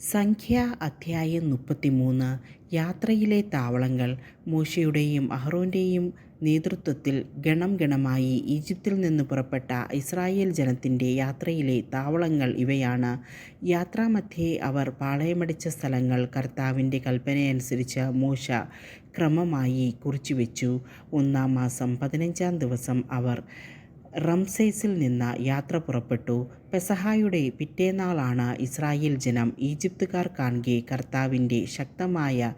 സംഖ്യ അധ്യായം 33. യാത്രയിലെ താവളങ്ങൾ. മോശെയുടെയും അഹ്റോൻ്റെയും നേതൃത്വത്തിൽ ഗണം ഗണമായി ഈജിപ്തിൽ നിന്ന് പുറപ്പെട്ട ഇസ്രായേൽ ജനത്തിൻ്റെ യാത്രയിലെ താവളങ്ങൾ ഇവയാണ്. യാത്രാമധ്യേ അവർ പാളയമടിച്ച സ്ഥലങ്ങൾ കർത്താവിൻ്റെ കൽപ്പനയനുസരിച്ച് മോശെ ക്രമമായി കുറിച്ചുവെച്ചു. 1-ാം മാസം 15-ാം ദിവസം അവർ റംസേസിൽ നിന്ന് യാത്ര പുറപ്പെട്ടു. പെസഹായുടെ പിറ്റേന്നാളാണ് ഇസ്രായേൽ ജനം ഈജിപ്തുകാർ കാൺകെ കർത്താവിൻ്റെ ശക്തമായ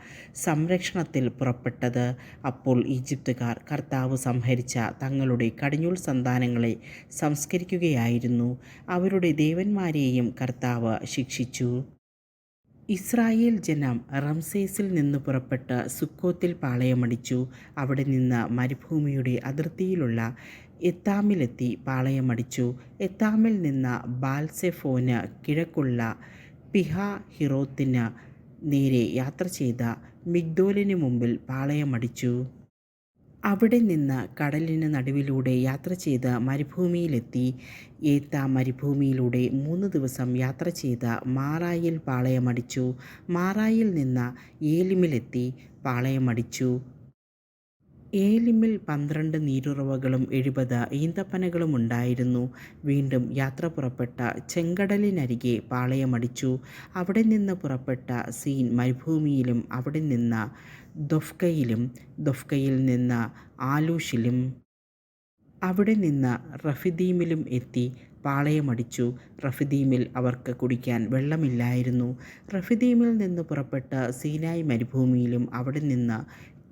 സംരക്ഷണത്തിൽ പുറപ്പെട്ടത്. അപ്പോൾ ഈജിപ്തുകാർ കർത്താവ് സംഹരിച്ച തങ്ങളുടെ കടിഞ്ഞൂൽ സന്താനങ്ങളെ സംസ്കരിക്കുകയായിരുന്നു. അവരുടെ ദേവന്മാരെയും കർത്താവ് ശിക്ഷിച്ചു. ഇസ്രായേൽ ജനം റംസേസിൽ നിന്ന് പുറപ്പെട്ട് സുക്കോത്തിൽ പാളയമടിച്ചു. അവിടെ നിന്ന് മരുഭൂമിയുടെ അതിർത്തിയിലുള്ള എത്താമിലെത്തി പാളയമടിച്ചു. എത്താമിൽ നിന്ന് ബാൽസെഫോന് കിഴക്കുള്ള പിഹഹിറോത്തിന് നേരെ യാത്ര ചെയ്ത മിഗ്ദോലിന് മുമ്പിൽ പാളയമടിച്ചു. അവിടെ നിന്ന് കടലിന് നടുവിലൂടെ യാത്ര ചെയ്ത് മരുഭൂമിയിലെത്തി. ഏത്താം മരുഭൂമിയിലൂടെ 3 ദിവസം യാത്ര ചെയ്ത് മാറായിൽ പാളയമടിച്ചു. മാറായിൽ നിന്ന് ഏലിമിലെത്തി പാളയമടിച്ചു. ഏലിമിൽ 12 നീരുറവകളും 70 ഈന്തപ്പനകളും ഉണ്ടായിരുന്നു. വീണ്ടും യാത്ര പുറപ്പെട്ട ചെങ്കടലിനരികെ പാളയമടിച്ചു. അവിടെ നിന്ന് പുറപ്പെട്ട സീൻ മരുഭൂമിയിലും അവിടെ നിന്ന് ദൊഫ്കയിലും ദൊഫ്കയിൽ നിന്ന് ആലൂഷിലും അവിടെ നിന്ന് റഫിദീമിലും എത്തി പാളയമടിച്ചു. റഫിദീമിൽ അവർക്ക് കുടിക്കാൻ വെള്ളമില്ലായിരുന്നു. റഫിദീമിൽ നിന്ന് പുറപ്പെട്ട് സീനായ് മരുഭൂമിയിലും അവിടെ നിന്ന്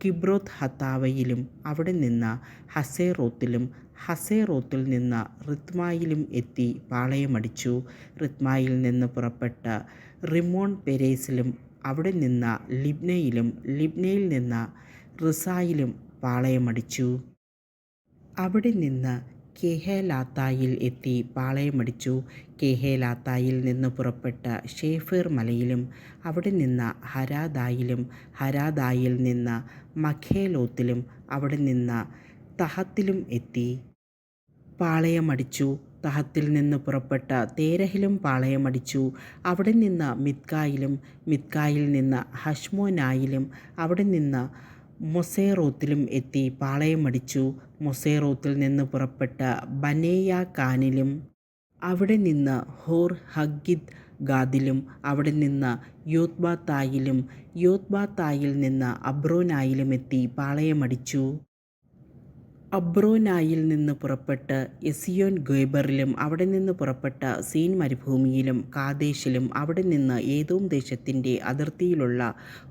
കിബ്രോത്ത് ഹത്താവയിലും അവിടെ നിന്ന് ഹസേറോത്തിലും ഹസേറോത്തിൽ നിന്ന് റിത്മായിലും എത്തി പാളയമടിച്ചു. റിത്മായിൽ നിന്ന് പുറപ്പെട്ട് റിമോൺ പെരേസിലും അവിടെ നിന്ന് ലിബ്നയിലും ലിബ്നയിൽ നിന്ന് റിസായിലും പാളയമടിച്ചു. അവിടെ നിന്ന് കെഹേലാത്തായിൽ എത്തി പാളയമടിച്ചു. കെഹേലാത്തായിൽ നിന്ന് പുറപ്പെട്ട് ഷേഫേർ മലയിലും അവിടെ നിന്ന് ഹരാദായിലും ഹരാദായിൽ നിന്ന് മഖേലോത്തിലും അവിടെ നിന്ന് തഹത്തിലും എത്തി പാളയമടിച്ചു. തഹത്തിൽ നിന്ന് പുറപ്പെട്ട തേരഹിലും പാളയമടിച്ചു. അവിടെ നിന്ന് മിത്കായിലും മിത്കായിൽ നിന്ന് ഹഷ്മോനായിലും അവിടെ നിന്ന് മൊസേറോത്തിലും എത്തി പാളയമടിച്ചു. മൊസേറോത്തിൽ നിന്ന് പുറപ്പെട്ട ബനേയാക്കാനിലും അവിടെ നിന്ന് ഹോർ ഹഗിദ് ഗാദിലും അവിടെ നിന്ന് യോത്ബാത്തായിലും യോത്ബാത്തായിൽ നിന്ന് അബ്രോനായിലും എത്തി പാളയമടിച്ചു. അബ്രോനായിൽ നിന്ന് പുറപ്പെട്ട് എസിയോൻ ഗേബറിലും അവിടെ നിന്ന് പുറപ്പെട്ട സീൻ മരുഭൂമിയിലും കാദേശിലും അവിടെ നിന്ന് ഏദോം ദേശത്തിൻ്റെ അതിർത്തിയിലുള്ള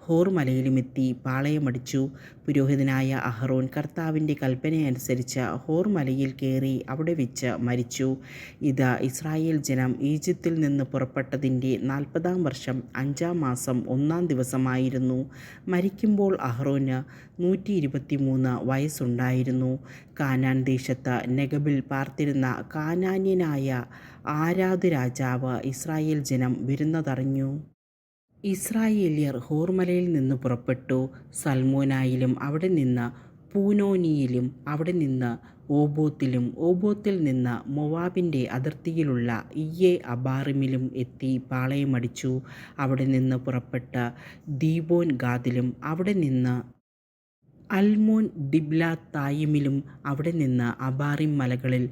ഹോർ മലയിലുമെത്തി പാളയമടിച്ചു. പുരോഹിതനായ അഹ്റോൻ കർത്താവിൻ്റെ കൽപ്പനയനുസരിച്ച് ഹോർ മലയിൽ കയറി അവിടെ വെച്ച് മരിച്ചു. ഇത് ഇസ്രായേൽ ജനം ഈജിപ്തിൽ നിന്ന് പുറപ്പെട്ടതിൻ്റെ 40-ാം വർഷം 5-ാം മാസം 1-ാം ദിവസമായിരുന്നു. മരിക്കുമ്പോൾ അഹ്റോന് 123 വയസ്സുണ്ടായിരുന്നു. കാനാൻ ദേശത്ത് നെഗബിൽ പാർത്തിരുന്ന കാനാന്യനായ ആരാദ് രാജാവ് ഇസ്രായേൽ ജനം വരുന്നതറിഞ്ഞു. ഇസ്രായേല്യർ ഹോർമലയിൽ നിന്ന് പുറപ്പെട്ടു. സൽമോനായിലും അവിടെ നിന്ന് പൂനോനിയിലും അവിടെ നിന്ന് ഓബോത്തിലും ഓബോത്തിൽ നിന്ന് മൊവാബിൻ്റെ അതിർത്തിയിലുള്ള ഇയ്യെ അബാറിമിലും എത്തി പാളയമടിച്ചു. അവിടെ നിന്ന് പുറപ്പെട്ട ദീബോൻ ഗാദിലും അവിടെ നിന്ന് അൽമോൻ ദിബ്ലാത്തായിമിലും അവിടെ നിന്ന് അബാറിം മലകളിൽ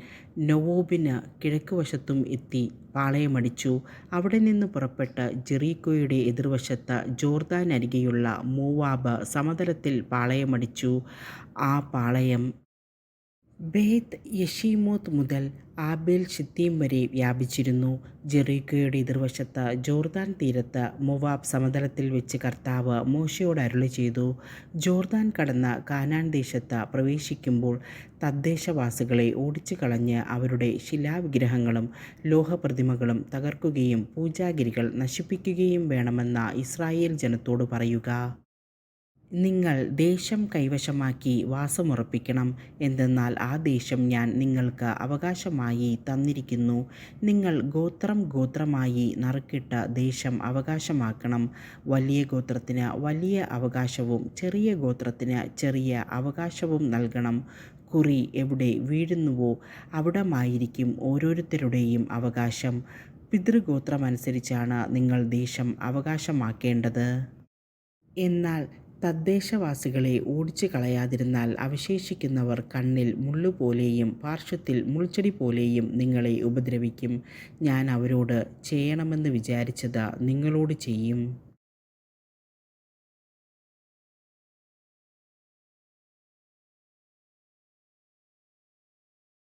നൊവോബിന് കിഴക്കുവശത്തും എത്തി പാളയമടിച്ചു. അവിടെ നിന്ന് പുറപ്പെട്ട് ജെറീക്കോയുടെ എതിർവശത്ത് ജോർദാനരികെയുള്ള മോവാബ് സമതലത്തിൽ പാളയമടിച്ചു. ആ പാളയം ബേത്ത് യെഷീമോത്ത് മുതൽ ആബേൽ ഷിത്തീം വരെ വ്യാപിച്ചിരുന്നു. ജെറീക്കോയുടെ എതിർവശത്ത് ജോർദാൻ തീരത്ത് മൊവാബ് സമതലത്തിൽ വെച്ച് കർത്താവ് മോശെയോട് അരുളിച്ചെയ്തു, ജോർദാൻ കടന്ന് കാനാൻ ദേശത്ത് പ്രവേശിക്കുമ്പോൾ തദ്ദേശവാസികളെ ഓടിച്ചു കളഞ്ഞ് അവരുടെ ശിലാവിഗ്രഹങ്ങളും ലോഹപ്രതിമകളും തകർക്കുകയും പൂജാഗിരികൾ നശിപ്പിക്കുകയും വേണമെന്ന് ഇസ്രായേൽ ജനത്തോട് പറയുക. നിങ്ങൾ ദേശം കൈവശമാക്കി വാസമുറപ്പിക്കണം. എന്തെന്നാൽ ആ ദേശം ഞാൻ നിങ്ങൾക്ക് അവകാശമായി തന്നിരിക്കുന്നു. നിങ്ങൾ ഗോത്രം ഗോത്രമായി നറുക്കിട്ട ദേശം അവകാശമാക്കണം. വലിയ ഗോത്രത്തിന് വലിയ അവകാശവും ചെറിയ ഗോത്രത്തിന് ചെറിയ അവകാശവും നൽകണം. കുറി എവിടെ വീഴുന്നുവോ അവിടമായിരിക്കും ഓരോരുത്തരുടെയും അവകാശം. പിതൃഗോത്രമനുസരിച്ചാണ് നിങ്ങൾ ദേശം അവകാശമാക്കേണ്ടത്. എന്നാൽ തദ്ദേശവാസികളെ ഓടിച്ചു കളയാതിരുന്നാൽ അവശേഷിക്കുന്നവർ കണ്ണിൽ മുള്ളുപോലെയും പാർശ്വത്തിൽ മുൾച്ചെടി പോലെയും നിങ്ങളെ ഉപദ്രവിക്കും. ഞാൻ അവരോട് ചെയ്യണമെന്ന് വിചാരിച്ചത് നിങ്ങളോട് ചെയ്യും.